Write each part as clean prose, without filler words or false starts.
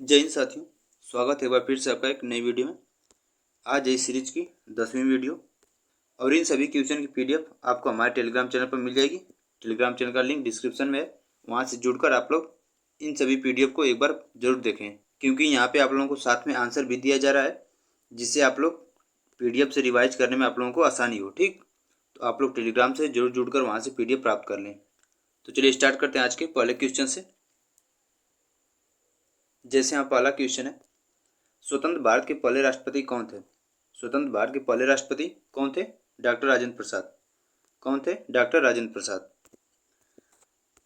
जय हिंद साथियों, स्वागत है एक बार फिर से आपका एक नई वीडियो में। आज है इस सीरीज की 10वीं वीडियो और इन सभी क्वेश्चन की पीडीएफ आपको हमारे टेलीग्राम चैनल पर मिल जाएगी। टेलीग्राम चैनल का लिंक डिस्क्रिप्शन में है, वहाँ से जुड़कर आप लोग इन सभी पीडीएफ को एक बार जरूर देखें, क्योंकि यहाँ पे आप लोगों को साथ में आंसर भी दिया जा रहा है, जिससे आप लोग पीडीएफ से रिवाइज करने में आप लोगों को आसानी हो। ठीक, तो आप लोग टेलीग्राम से जरूर जुड़कर वहाँ से पीडीएफ प्राप्त कर लें। तो चलिए स्टार्ट करते हैं आज के पहले क्वेश्चन से। जैसे यहाँ पहला क्वेश्चन है, स्वतंत्र भारत के पहले राष्ट्रपति कौन थे? स्वतंत्र भारत के पहले राष्ट्रपति कौन थे? डॉक्टर राजेंद्र प्रसाद। कौन थे? डॉक्टर राजेंद्र प्रसाद।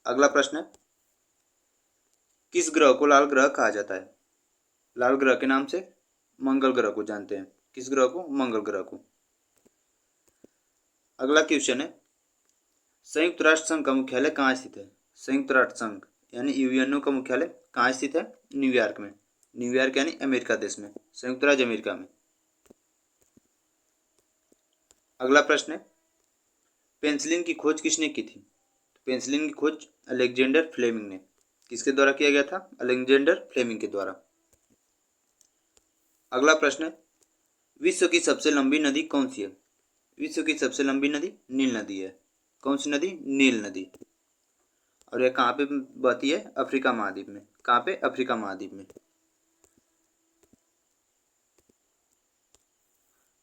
अगला प्रश्न है, किस ग्रह को लाल ग्रह कहा जाता है? लाल ग्रह के नाम से मंगल ग्रह को जानते हैं। किस ग्रह को? मंगल ग्रह को। अगला क्वेश्चन है, संयुक्त राष्ट्र संघ का मुख्यालय कहाँ स्थित है? संयुक्त राष्ट्र संघ यानी यूएनओ का मुख्यालय कहाँ स्थित है? न्यूयॉर्क में। न्यूयॉर्क यानी अमेरिका देश में, संयुक्त राज्य अमेरिका में। अगला प्रश्न है, पेंसिलिन की खोज किसने की थी? पेंसिलिन की खोज अलेक्जेंडर फ्लेमिंग ने। किसके द्वारा किया गया था? अलेक्जेंडर फ्लेमिंग के द्वारा। अगला प्रश्न है, विश्व की सबसे लंबी नदी कौन सी है? विश्व की सबसे लंबी नदी नील नदी है। कौन सी नदी? नील नदी। और यह कहाँ पे बहती है? अफ्रीका महाद्वीप में। कहाँ पे? अफ्रीका महाद्वीप में।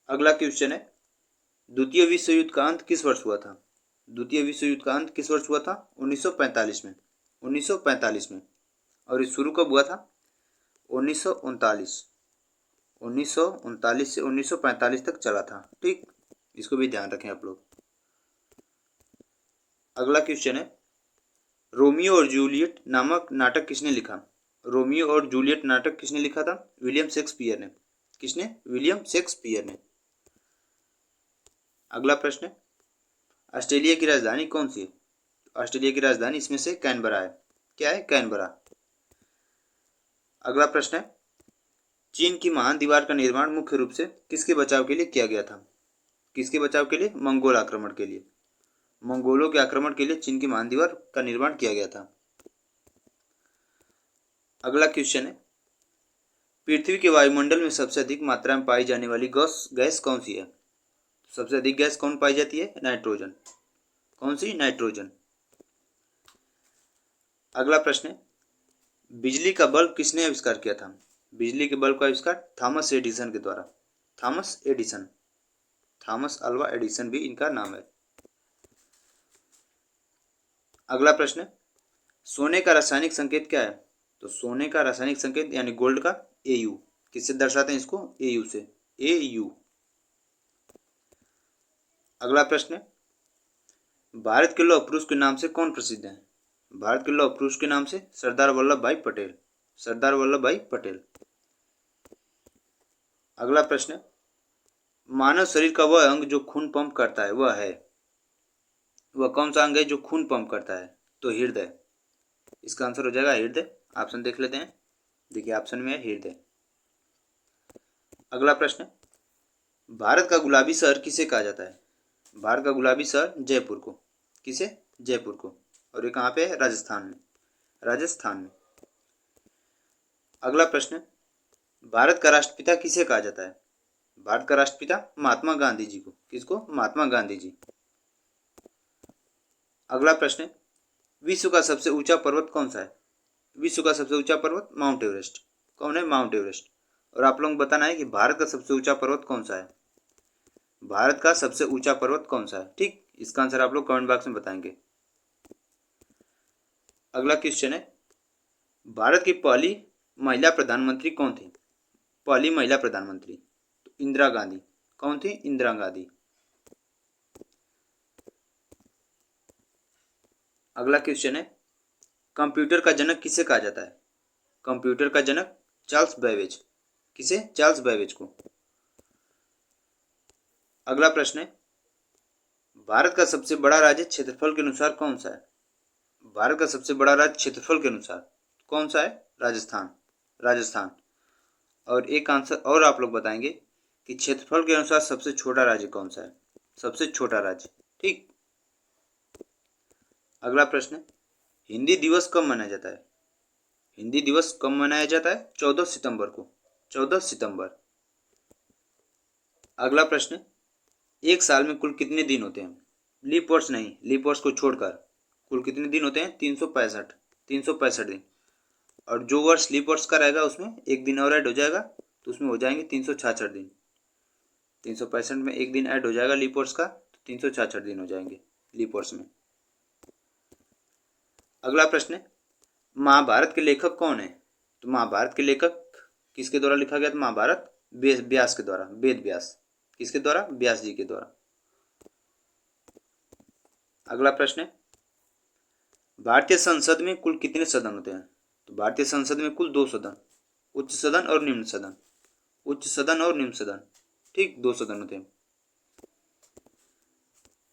अगला क्वेश्चन है, द्वितीय विश्व युद्ध का अंत किस वर्ष हुआ था? द्वितीय विश्व युद्ध का अंत किस वर्ष हुआ था? 1945 में। 1945 में। और ये शुरू कब हुआ था? 1939। 1939 से 1945 तक चला था। ठीक, इसको भी ध्यान रखें आप लोग। अगला क्वेश्चन है, रोमियो और जूलियट नामक नाटक किसने लिखा? रोमियो और जूलियट नाटक किसने लिखा था? विलियम शेक्सपियर ने। किसने? विलियम शेक्सपियर ने। अगला प्रश्न है, ऑस्ट्रेलिया की राजधानी कौन सी है? ऑस्ट्रेलिया की राजधानी इसमें से कैनबरा है। क्या है? कैनबरा। अगला प्रश्न है, चीन की महान दीवार का निर्माण मुख्य रूप से किसके बचाव के लिए किया गया था? किसके बचाव के लिए? मंगोल आक्रमण के लिए। मंगोलों के आक्रमण के लिए चीन की महान दीवार का निर्माण किया गया था। अगला क्वेश्चन है, पृथ्वी के वायुमंडल में सबसे अधिक मात्रा में पाई जाने वाली गैस कौन सी है? सबसे अधिक गैस कौन पाई जाती है? नाइट्रोजन। कौन सी? नाइट्रोजन। अगला प्रश्न है, बिजली का बल्ब किसने आविष्कार किया था? बिजली के बल्ब का आविष्कार थॉमस एडिसन के द्वारा। Thomas Edison. Thomas Alva Edison भी इनका नाम है। अगला प्रश्न है, सोने का रासायनिक संकेत क्या है? तो सोने का रासायनिक संकेत यानी गोल्ड का Au। किससे दर्शाते हैं इसको? Au से। Au। अगला प्रश्न है, भारत के लौह पुरुष के नाम से कौन प्रसिद्ध है? भारत के लौह पुरुष के नाम से सरदार वल्लभ भाई पटेल। सरदार वल्लभ भाई पटेल। अगला प्रश्न है, मानव शरीर का वह अंग जो खून पंप करता है वह है? वह कौन सा अंग है जो खून पंप करता है? तो हृदय। इसका आंसर हो जाएगा हृदय। ऑप्शन देख लेते हैं। देखिए ऑप्शन में है हृदय। अगला प्रश्न, भारत का गुलाबी शहर किसे कहा जाता है? भारत का गुलाबी शहर जयपुर को। किसे? जयपुर को। और ये कहाँ पे है? राजस्थान में। राजस्थान में। अगला प्रश्न, भारत का राष्ट्रपिता किसे कहा जाता है? भारत का राष्ट्रपिता महात्मा गांधी जी को। किसको? महात्मा गांधी जी। अगला प्रश्न, विश्व का सबसे ऊंचा पर्वत कौन सा है? विश्व का सबसे ऊंचा पर्वत माउंट एवरेस्ट। कौन है? Mount Everest. और आप लोगों को बताना है कि भारत का सबसे ऊंचा पर्वत कौन सा है। भारत का सबसे ऊंचा पर्वत कौन सा है? ठीक, इसका आंसर आप लोग कमेंट बॉक्स में बताएंगे। अगला क्वेश्चन है, भारत की पहली महिला प्रधानमंत्री कौन थी? पहली महिला प्रधानमंत्री तो इंदिरा गांधी। कौन थी? इंदिरा गांधी। अगला क्वेश्चन है, कंप्यूटर का जनक किसे कहा जाता है? कंप्यूटर का जनक चार्ल्स बेबेज। किसे? चार्ल्स बेबेज को। अगला प्रश्न है, भारत का सबसे बड़ा राज्य क्षेत्रफल के अनुसार कौन सा है? भारत का सबसे बड़ा राज्य क्षेत्रफल के अनुसार कौन सा है? राजस्थान। राजस्थान। और एक आंसर और आप लोग बताएंगे कि क्षेत्रफल के अनुसार सबसे छोटा राज्य कौन सा है? सबसे छोटा राज्य। ठीक। अगला प्रश्न, हिंदी दिवस कब मनाया जाता है? हिंदी दिवस कब मनाया जाता है? 14 सितंबर को, 14 सितंबर। अगला प्रश्न, एक साल में कुल कितने दिन होते हैं? लीप वर्ष नहीं, लीप वर्ष को छोड़कर कुल कितने दिन होते हैं? 365, 365 दिन। और जो वर्ष लीप वर्ष का रहेगा उसमें एक दिन और ऐड हो जाएगा, तो उसमें हो जाएंगे 366 दिन। 365 में एक दिन ऐड हो जाएगा लीप वर्ष का, तो 366 दिन हो जाएंगे लीप वर्ष में। अगला प्रश्न है, महाभारत के लेखक कौन है? तो महाभारत के लेखक किसके द्वारा लिखा गया था? महाभारत व्यास के द्वारा, वेद व्यास। किसके द्वारा? व्यास जी के द्वारा। अगला प्रश्न है, भारतीय संसद में कुल कितने सदन होते हैं? तो भारतीय संसद में कुल 2 सदन, उच्च सदन और निम्न सदन। उच्च सदन और निम्न सदन, ठीक, 2 सदन होते हैं।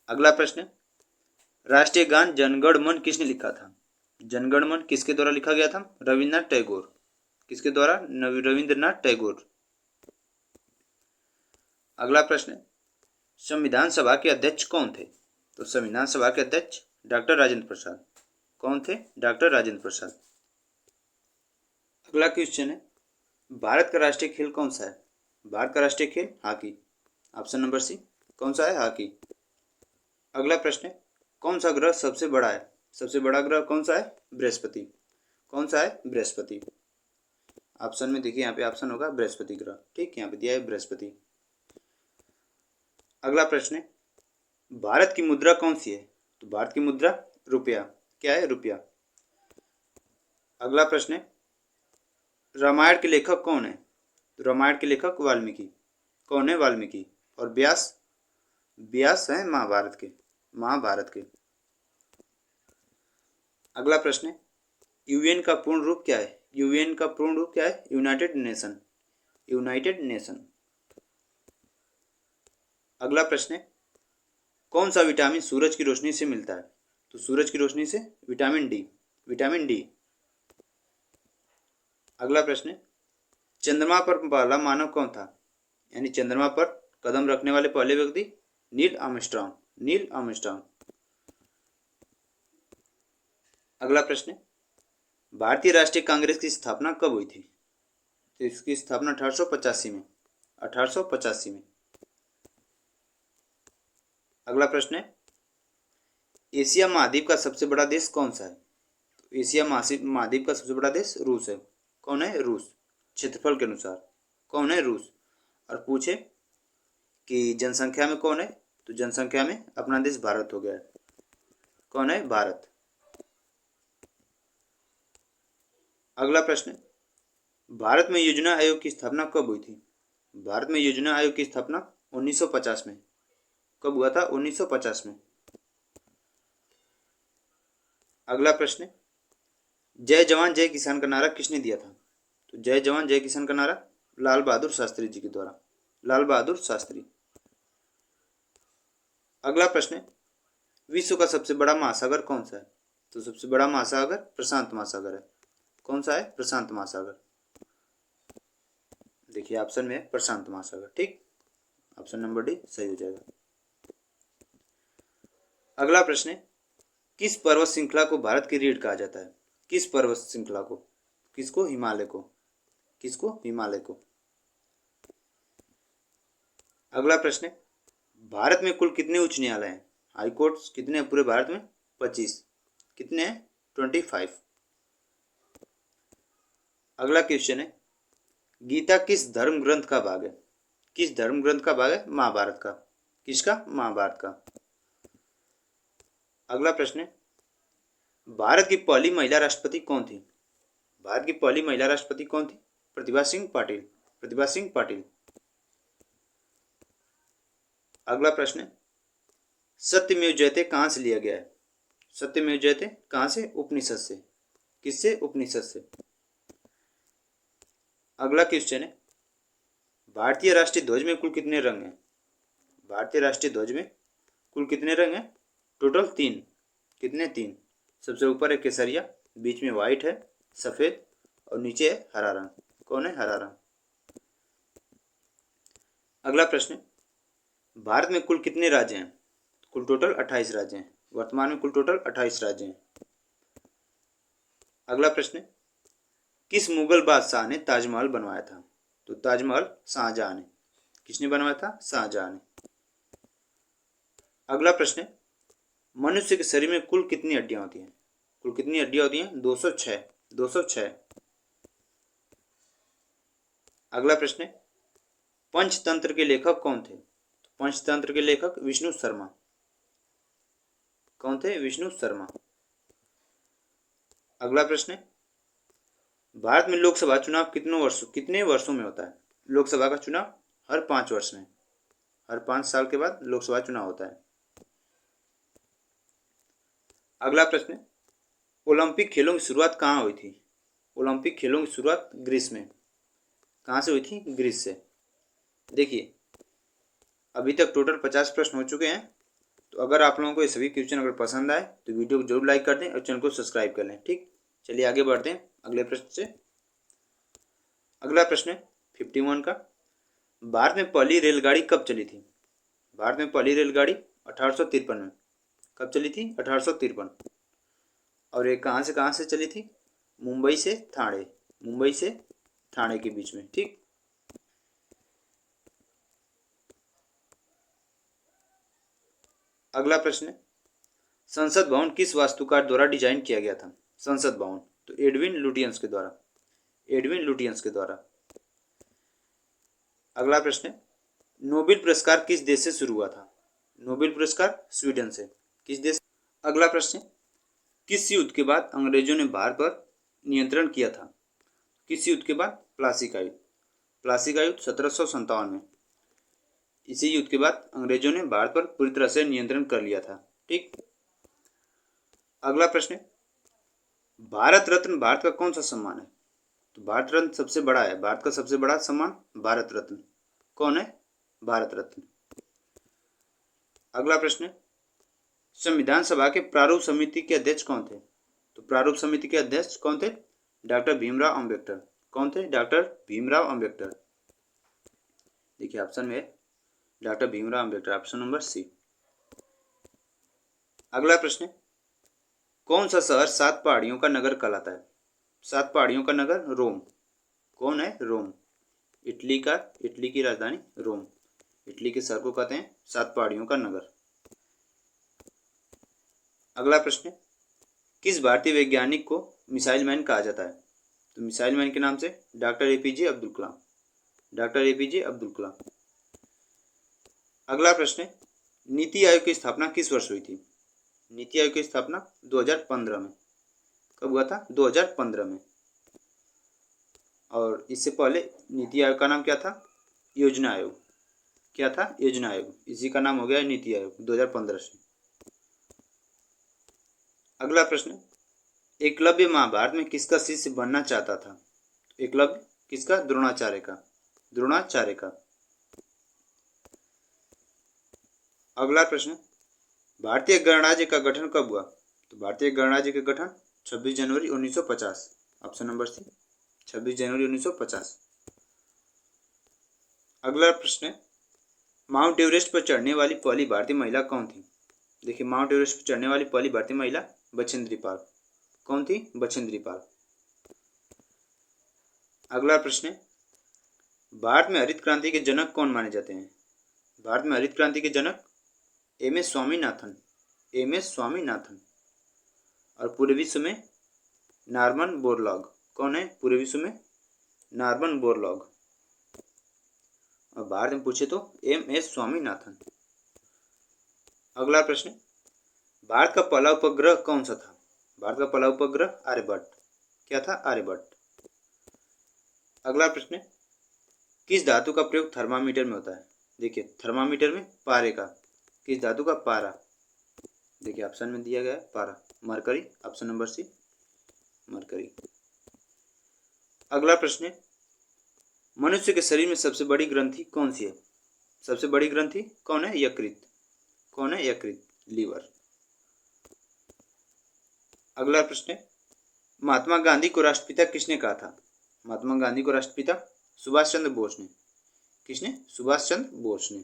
अगला प्रश्न, राष्ट्रीय गान जनगण मन किसने लिखा था? जनगण मन किसके द्वारा लिखा गया था? रविन्द्रनाथ टैगोर। किसके द्वारा? रविन्द्रनाथ टैगोर। अगला प्रश्न, संविधान सभा के अध्यक्ष कौन थे? तो संविधान सभा के अध्यक्ष डॉक्टर राजेंद्र प्रसाद। कौन थे? डॉक्टर राजेंद्र प्रसाद। अगला क्वेश्चन है, भारत का राष्ट्रीय खेल कौन सा है? भारत का राष्ट्रीय खेल हॉकी। ऑप्शन नंबर सी, कौन सा है? हॉकी। अगला प्रश्न है, कौन सा ग्रह सबसे बड़ा है? सबसे बड़ा ग्रह कौन सा है? बृहस्पति। कौन सा है? बृहस्पति। ऑप्शन में देखिए, यहाँ पे ऑप्शन होगा बृहस्पति ग्रह, ठीक, यहाँ पे दिया है बृहस्पति। अगला प्रश्न है, भारत की मुद्रा कौन सी है? तो भारत की मुद्रा रुपया। क्या है? रुपया। अगला प्रश्न है, रामायण के लेखक कौन है? तो रामायण के लेखक वाल्मीकि। कौन है? वाल्मीकि। और व्यास? व्यास है महाभारत के, महाभारत के। अगला प्रश्न है, यूएन का पूर्ण रूप क्या है? यूएन का पूर्ण रूप क्या है? United nation. United nation. अगला प्रश्न है, कौन सा विटामिन सूरज की रोशनी से मिलता है? तो सूरज की रोशनी से विटामिन डी। Vitamin D. अगला प्रश्न है, चंद्रमा पर पहला मानव कौन था? यानी चंद्रमा पर कदम रखने वाले पहले व्यक्ति? Neil Armstrong. Neil Armstrong. अगला प्रश्न है, भारतीय राष्ट्रीय कांग्रेस की स्थापना कब हुई थी? तो इसकी स्थापना 1885 में, 1885 में। अगला प्रश्न है, एशिया महाद्वीप का सबसे बड़ा देश कौन सा है? तो एशिया महाद्वीप का सबसे बड़ा देश रूस है। कौन है? रूस। क्षेत्रफल के अनुसार कौन है? रूस। और पूछे कि जनसंख्या में कौन है? तो जनसंख्या में अपना देश भारत हो गया है। कौन है? भारत। अगला प्रश्न, भारत में योजना आयोग की स्थापना कब हुई थी? भारत में योजना आयोग की स्थापना 1950 में। कब हुआ था? 1950 में। अगला प्रश्न, जय जवान जय किसान का नारा किसने दिया था? तो जय जवान जय किसान का नारा लाल बहादुर शास्त्री जी के द्वारा। लाल बहादुर शास्त्री। अगला प्रश्न, विश्व का सबसे बड़ा महासागर कौन सा है? तो सबसे बड़ा महासागर प्रशांत महासागर है। कौन सा है? प्रशांत महासागर। देखिए ऑप्शन में है प्रशांत महासागर, ठीक, ऑप्शन नंबर डी सही हो जाएगा। अगला प्रश्न, किस पर्वत श्रृंखला को भारत की रीढ़ कहा जाता है? किस पर्वत श्रृंखला को? किसको? हिमालय को। किसको? हिमालय को। अगला प्रश्न, भारत में कुल कितने उच्च न्यायालय हैं? हाई कोर्ट्स कितने हैं पूरे भारत में? 25। कितने हैं? 25। अगला क्वेश्चन है, गीता किस धर्म ग्रंथ का भाग है? किस धर्म ग्रंथ का भाग है? महाभारत का। किसका? महाभारत का। अगला प्रश्न है, भारत की पहली महिला राष्ट्रपति कौन थी? भारत की पहली महिला राष्ट्रपति कौन थी? प्रतिभा सिंह पाटिल। प्रतिभा सिंह पाटिल। अगला प्रश्न, सत्यमेव जयते कहाँ से लिया गया है? सत्यमेव जयते कहाँ से? उपनिषद से। किससे? उपनिषद से। अगला क्वेश्चन है, भारतीय राष्ट्रीय ध्वज में कुल कितने रंग हैं? भारतीय राष्ट्रीय ध्वज में कुल कितने रंग हैं? टोटल 3। कितने? 3। सबसे ऊपर है केसरिया, बीच में व्हाइट है, सफेद, और नीचे है हरा रंग। कौन है? हरा रंग। अगला प्रश्न, भारत में कुल कितने राज्य हैं? कुल टोटल 28 राज्य हैं। वर्तमान में कुल टोटल 28 राज्य हैं। अगला प्रश्न, किस मुगल बादशाह ने ताजमहल बनवाया था? तो ताजमहल शाहजहां ने। किसने बनवाया था? शाहजहां ने। अगला प्रश्न है, मनुष्य के शरीर में कुल कितनी हड्डियां होती हैं? कुल कितनी हड्डियां होती हैं? 206। 206। अगला प्रश्न है, पंचतंत्र के लेखक कौन थे? पंचतंत्र के लेखक विष्णु शर्मा। कौन थे? विष्णु शर्मा। अगला प्रश्न है, भारत में लोकसभा चुनाव कितने वर्षों में होता है? लोकसभा का चुनाव हर 5 वर्ष में। हर 5 साल के बाद लोकसभा चुनाव होता है। अगला प्रश्न है, ओलंपिक खेलों की शुरुआत कहाँ हुई थी? ओलंपिक खेलों की शुरुआत ग्रीस में। कहाँ से हुई थी? ग्रीस से। देखिए, अभी तक टोटल 50 प्रश्न हो चुके हैं। तो अगर आप लोगों को ये सभी क्वेश्चन अगर पसंद आए तो वीडियो को जरूर लाइक कर दें और चैनल को सब्सक्राइब कर लें। ठीक, चलिए आगे बढ़ते हैं अगले प्रश्न से। अगला प्रश्न है 51 का, भारत में पहली रेलगाड़ी कब चली थी? भारत में पहली रेलगाड़ी 1853 में। कब चली थी? 1853। और ये कहाँ से चली थी? मुंबई से ठाणे। मुंबई से ठाणे के बीच में। ठीक, अगला प्रश्न है, संसद भवन किस वास्तुकार द्वारा डिजाइन किया गया था? संसद भवन तो एडविन लुटियंस के द्वारा। एडविन लुटियंस के द्वारा। अगला प्रश्न है, नोबेल पुरस्कार किस देश से शुरू हुआ था? नोबेल पुरस्कार स्वीडन से। किस देश? अगला प्रश्न है, किस युद्ध के बाद अंग्रेजों ने भारत पर नियंत्रण किया था? किस युद्ध के बाद? प्लासी का युद्ध। प्लासी का युद्ध 1757 में। इसी युद्ध के बाद अंग्रेजों ने भारत पर पूरी तरह से नियंत्रण कर लिया था। ठीक, अगला प्रश्न है, भारत रत्न भारत का कौन सा सम्मान है? तो भारत रत्न सबसे बड़ा है। भारत का सबसे बड़ा सम्मान भारत रत्न। कौन है? भारत रत्न। अगला प्रश्न है, संविधान सभा के प्रारूप समिति के अध्यक्ष कौन थे? तो प्रारूप समिति के अध्यक्ष कौन थे? डॉक्टर भीमराव अंबेडकर। कौन थे? डॉक्टर भीमराव अंबेडकर। देखिए ऑप्शन में doctor Bhimrao Ambedkar, option number C. अगला प्रश्न है, कौन सा शहर 7 पहाड़ियों का नगर कहलाता है? 7 पहाड़ियों का नगर रोम। कौन है? रोम। इटली की राजधानी रोम। इटली के शहर को कहते हैं 7 पहाड़ियों का नगर। अगला प्रश्न है, किस भारतीय वैज्ञानिक को मिसाइल मैन कहा जाता है? तो मिसाइल मैन के नाम से doctor APJ Abdul Kalam. Doctor APJ Abdul Kalam. अगला प्रश्न है, नीति आयोग की स्थापना किस वर्ष हुई थी? नीति आयोग की स्थापना 2015 में। कब हुआ था? 2015 में। और इससे पहले नीति आयोग का नाम क्या था? योजना आयोग। क्या था? योजना आयोग। इसी का नाम हो गया नीति आयोग 2015 से। अगला प्रश्न, एकलव्य महाभारत में किसका शिष्य बनना चाहता था? एकलव्य किसका? द्रोणाचार्य का। द्रोणाचार्य का। अगला प्रश्न, भारतीय गणराज्य का गठन कब हुआ? तो भारतीय गणराज्य का गठन 26 जनवरी 1950। ऑप्शन नंबर सी, 26 जनवरी 1950। अगला प्रश्न है, माउंट एवरेस्ट पर चढ़ने वाली पहली भारतीय महिला कौन थी? देखिए, माउंट एवरेस्ट पर चढ़ने वाली पहली भारतीय महिला बछेंद्री पाल। कौन थी? बछेंद्री पाल। अगला प्रश्न है, भारत में हरित क्रांति के जनक कौन माने जाते हैं? भारत में हरित क्रांति के जनक एम.एस. स्वामीनाथन। एम.एस. स्वामीनाथन। और पूरे विश्व में नॉर्मन बोरलॉग। कौन है पूरे विश्व में? Norman Borlaug. और भारत में पूछे तो एम.एस. स्वामीनाथन। अगला प्रश्न, भारत का पहला उपग्रह कौन सा था? भारत का पहला उपग्रह आर्यभट्ट। क्या था? आर्यभट्ट। अगला प्रश्न, किस धातु का प्रयोग थर्मामीटर में होता है? देखिए, थर्मामीटर में पारे का। किस धातु का? पारा। देखिए ऑप्शन में दिया गया है पारा। Mercury. Option number C, mercury. अगला प्रश्न, मनुष्य के शरीर में सबसे बड़ी ग्रंथि कौन सी है? सबसे बड़ी ग्रंथि कौन है? यकृत। कौन है? यकृत, लीवर। अगला प्रश्न, महात्मा गांधी को राष्ट्रपिता किसने कहा था? महात्मा गांधी को राष्ट्रपिता सुभाष चंद्र बोस ने। किसने? सुभाष चंद्र बोस ने।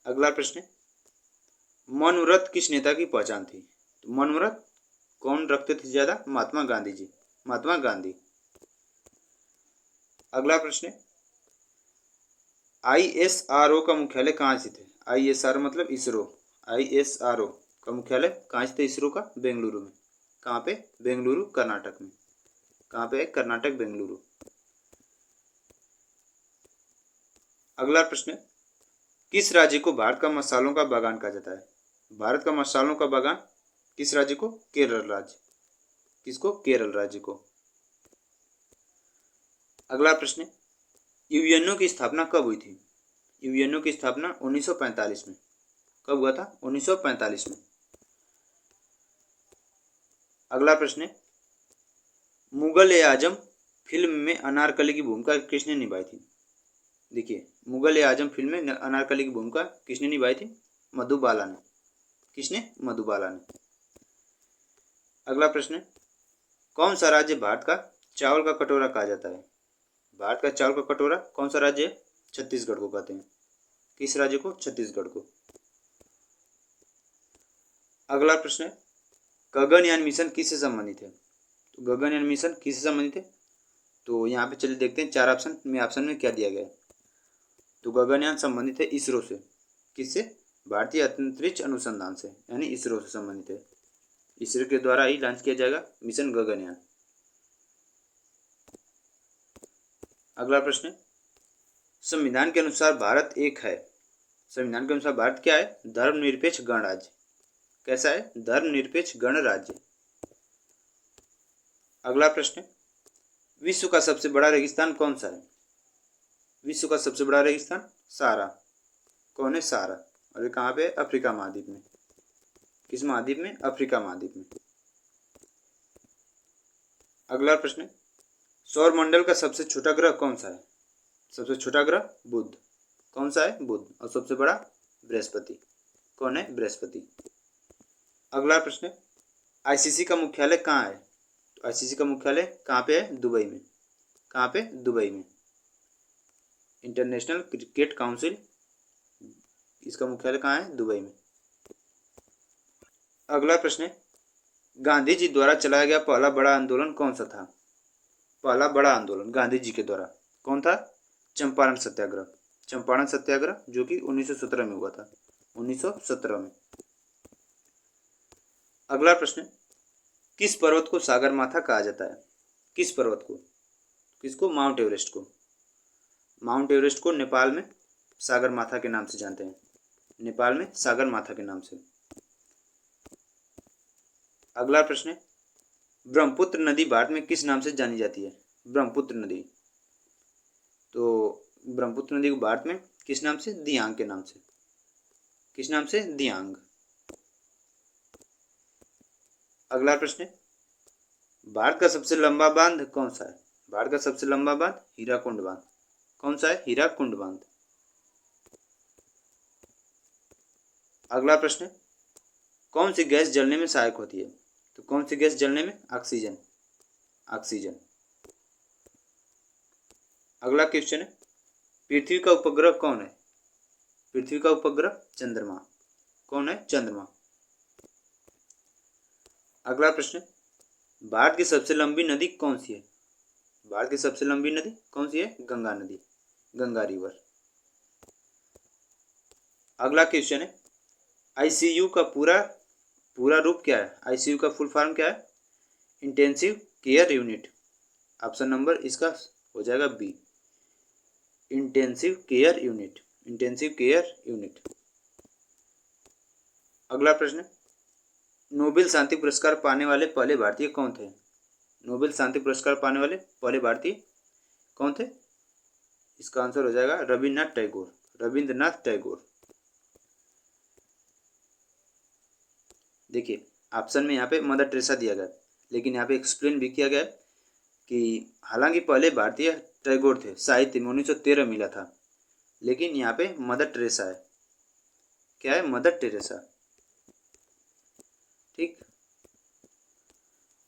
अगला प्रश्न, मौन व्रत किस नेता की पहचान थी? तो मौन व्रत कौन रखते थे ज्यादा? महात्मा गांधी जी। महात्मा गांधी। अगला प्रश्न है, ISRO का मुख्यालय कहाँ स्थित है? ISRO मतलब इसरो। ISRO का मुख्यालय कहाँ स्थित है? इसरो का बेंगलुरु में। कहाँ पे? बेंगलुरु, कर्नाटक में। कहाँ पे है? कर्नाटक, बेंगलुरु। अगला प्रश्न, किस राज्य को भारत का मसालों का बागान कहा जाता है? भारत का मसालों का बागान किस राज्य को? केरल राज्य। किसको? केरल राज्य को। अगला प्रश्न, यूएनओ की स्थापना कब हुई थी? यूएनओ की स्थापना 1945 में। कब हुआ था? 1945 में। अगला प्रश्न, मुगल ए आजम फिल्म में अनारकली की भूमिका किसने निभाई थी? देखिए, मुगल ए आजम फिल्म में अनारकली की भूमिका किसने निभाई थी? मधुबाला ने। किसने? मधुबाला ने। अगला प्रश्न, कौन सा राज्य भारत का चावल का कटोरा कहा जाता है? भारत का चावल का कटोरा कौन सा राज्य है? छत्तीसगढ़ को कहते हैं। किस राज्य को? छत्तीसगढ़ को। अगला प्रश्न है, गगनयान मिशन किससे संबंधित है? तो गगनयान मिशन किससे संबंधित है? तो यहाँ पे चलिए देखते हैं, चार ऑप्शन में क्या दिया गया है। तो गगनयान संबंधित है इसरो से। किससे? भारतीय अंतरिक्ष अनुसंधान से, यानी इसरो से संबंधित है। इसरो के द्वारा ही लॉन्च किया जाएगा मिशन गगनयान। अगला प्रश्न, संविधान के अनुसार भारत एक है। संविधान के अनुसार भारत क्या है? धर्मनिरपेक्ष गणराज्य। कैसा है? धर्मनिरपेक्ष गणराज्य। अगला प्रश्न, विश्व का सबसे बड़ा रेगिस्तान कौन सा है? विश्व का सबसे बड़ा रेगिस्तान सहारा। कौन है? सहारा। और ये कहाँ पे? अफ्रीका महाद्वीप में। किस महाद्वीप में? अफ्रीका महाद्वीप में। अगला प्रश्न, सौर मंडल का सबसे छोटा ग्रह कौन सा है? सबसे छोटा ग्रह बुध। कौन सा है? बुध। और सबसे बड़ा बृहस्पति। कौन है? बृहस्पति। अगला प्रश्न, आईसीसी का मुख्यालय कहाँ है? तो आईसीसी का मुख्यालय कहाँ पे है? दुबई में। कहाँ पे? दुबई में। इंटरनेशनल क्रिकेट काउंसिल, इसका मुख्यालय कहाँ है? दुबई में। अगला प्रश्न है, गांधी जी द्वारा चलाया गया पहला बड़ा आंदोलन कौन सा था? पहला बड़ा आंदोलन गांधी जी के द्वारा कौन था? चंपारण सत्याग्रह। चंपारण सत्याग्रह जो कि 1917 में हुआ था। 1917 में। अगला प्रश्न, किस पर्वत को सागरमाथा कहा जाता है? किस पर्वत को? किसको? माउंट एवरेस्ट को। माउंट एवरेस्ट को नेपाल में सागरमाथा के नाम से जानते हैं। नेपाल में सागरमाथा के नाम से। अगला प्रश्न, ब्रह्मपुत्र नदी भारत में किस नाम से जानी जाती है? ब्रह्मपुत्र नदी। तो ब्रह्मपुत्र नदी को भारत में किस नाम से? दियांग के नाम से। किस नाम से? दियांग। अगला प्रश्न, भारत का सबसे लंबा बांध कौन सा है? भारत का सबसे लंबा बांध हीराकुंड बांध। कौन सा है? हीराकुंड बांध। अगला प्रश्न, कौन सी गैस जलने में सहायक होती है? तो कौन सी गैस जलने में? ऑक्सीजन। ऑक्सीजन। अगला क्वेश्चन है, पृथ्वी का उपग्रह कौन है? पृथ्वी का उपग्रह चंद्रमा। कौन है? चंद्रमा। अगला प्रश्न, भारत की सबसे लंबी नदी कौन सी है? भारत की सबसे लंबी नदी कौन सी है? गंगा नदी। गंगा रिवर। अगला क्वेश्चन है, आईसीयू का पूरा पूरा रूप क्या है? आईसीयू का फुल फॉर्म क्या है? Intensive care unit. Option number इसका हो जाएगा B, intensive care unit. Intensive care unit. अगला प्रश्न, नोबेल शांति पुरस्कार पाने वाले पहले भारतीय कौन थे? नोबेल शांति पुरस्कार पाने वाले पहले भारतीय कौन थे? इसका आंसर हो जाएगा रविन्द्रनाथ टैगोर। रविन्द्रनाथ टैगोर। देखिए, ऑप्शन में यहाँ पे मदर टेरेसा दिया गया, लेकिन यहाँ पे एक्सप्लेन भी किया गया कि हालांकि पहले भारतीय टैगोर थे, साहित्य में 1913 मिला था, लेकिन यहाँ पे मदर टेरेसा है। क्या है? Mother Teresa. ठीक।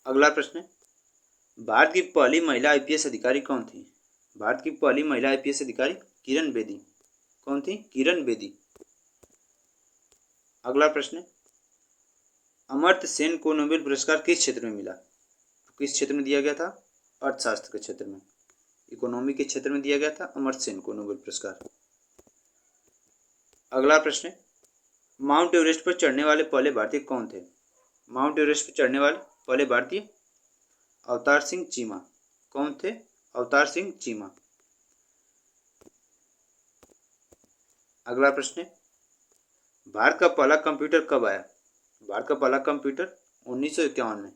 अगला प्रश्न, भारत की पहली महिला आईपीएस अधिकारी कौन थी? भारत की पहली महिला आईपीएस अधिकारी किरण बेदी। कौन थी? किरण बेदी। अगला प्रश्न, अमर्त्य सेन को नोबेल पुरस्कार किस क्षेत्र में मिला? किस क्षेत्र में दिया गया था? अर्थशास्त्र के क्षेत्र में। इकोनॉमी के क्षेत्र में दिया गया था अमर्त्य सेन को नोबेल पुरस्कार। अगला प्रश्न है, माउंट एवरेस्ट पर चढ़ने वाले पहले भारतीय कौन थे? माउंट एवरेस्ट पर चढ़ने वाले पहले भारतीय अवतार सिंह चीमा। कौन थे? अवतार सिंह चीमा। अगला प्रश्न है, भारत का पहला कंप्यूटर कब आया? भारत का पहला कंप्यूटर 1951 में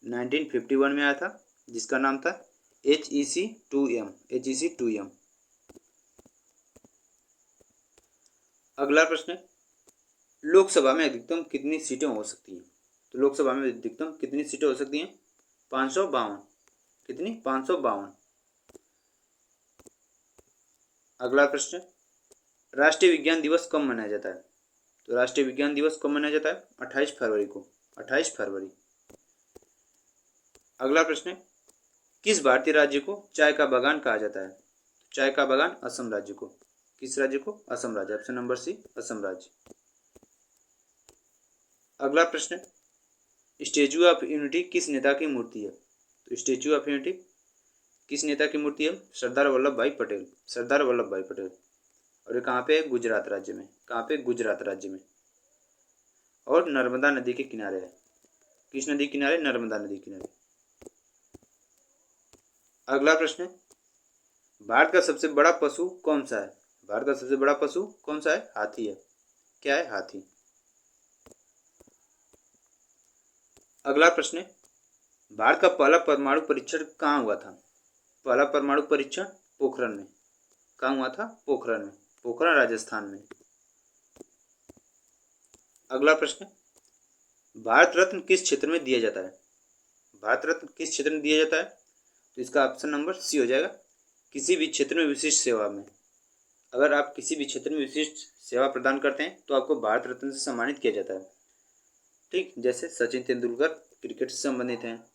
1951 में आया था, जिसका नाम था HEC-2M। अगला प्रश्न है, लोकसभा में अधिकतम कितनी सीटें हो सकती हैं? तो लोकसभा में अधिकतम कितनी सीटें हो सकती हैं? 552। कितनी? 552। अगला प्रश्न, राष्ट्रीय विज्ञान दिवस कब मनाया जाता है? तो राष्ट्रीय विज्ञान दिवस कब मनाया जाता है? 28 फरवरी को। 28 फरवरी। अगला प्रश्न, किस भारतीय राज्य को चाय का बागान कहा जाता है? चाय का बागान असम राज्य को। किस राज्य को? असम राज्य। ऑप्शन नंबर सी, असम राज्य। अगला प्रश्न, स्टैच्यू ऑफ यूनिटी किस नेता की मूर्ति है? तो स्टैच्यू ऑफ यूनिटी किस नेता की मूर्ति है? सरदार वल्लभ भाई पटेल। सरदार वल्लभ भाई पटेल। और ये कहाँ पे है? गुजरात राज्य में। कहाँ पे? गुजरात राज्य में। और नर्मदा नदी के किनारे है। किस नदी किनारे? नर्मदा नदी किनारे। अगला प्रश्न, भारत का सबसे बड़ा पशु कौन सा है? भारत का सबसे बड़ा पशु कौन सा है? हाथी है। क्या है? हाथी। अगला प्रश्न, भारत का पहला परमाणु परीक्षण कहाँ हुआ था? पहला परमाणु परीक्षण पोखरण में। कहाँ हुआ था? पोखरण में। पोखरण राजस्थान में। अगला प्रश्न, भारत रत्न किस क्षेत्र में दिया जाता है? भारत रत्न किस क्षेत्र में दिया जाता है? तो इसका ऑप्शन नंबर सी हो जाएगा, किसी भी क्षेत्र में विशिष्ट सेवा में। अगर आप किसी भी क्षेत्र में विशिष्ट सेवा प्रदान करते हैं तो आपको भारत रत्न से सम्मानित किया जाता है। ठीक, जैसे सचिन तेंदुलकर क्रिकेट से संबंधित हैं,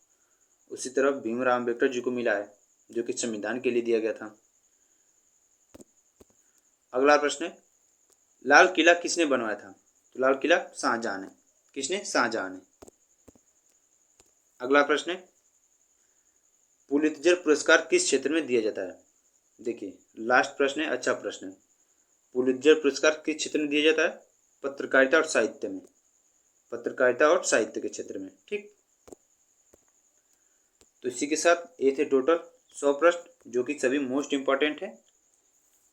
उसी तरह भीमराव अम्बेडकर जी को मिला है, जो कि संविधान के लिए दिया गया था। अगला प्रश्न है, लाल किला किसने बनवाया था? तो लाल किला शाहजहां ने। किसने? शाहजहां ने। अगला प्रश्न है, पुलित्जर पुरस्कार किस क्षेत्र में दिया जाता है? देखिए, लास्ट प्रश्न है, अच्छा प्रश्न है। पुलित्जर पुरस्कार किस क्षेत्र में दिया जाता है? पत्रकारिता और साहित्य में। पत्रकारिता और साहित्य के क्षेत्र में। ठीक, तो इसी के साथ ये थे टोटल 100 प्रश्न, जो कि सभी मोस्ट इंपॉर्टेंट है।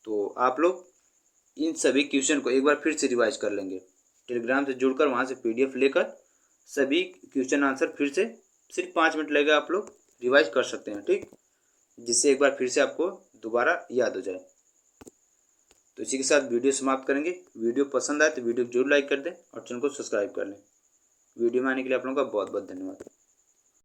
तो आप लोग इन सभी क्वेश्चन को एक बार फिर से रिवाइज कर लेंगे, टेलीग्राम से जुड़कर वहाँ से PDF लेकर सभी क्वेश्चन आंसर फिर से सिर्फ 5 मिनट लगेगा, आप लोग रिवाइज कर सकते हैं। ठीक, जिससे एक बार फिर से आपको दोबारा याद हो जाए। तो इसी के साथ वीडियो समाप्त करेंगे। वीडियो पसंद आए तो वीडियो को जरूर लाइक कर दें और चैनल को सब्सक्राइब कर लें। वीडियो में आने के लिए आप लोगों का बहुत बहुत धन्यवाद।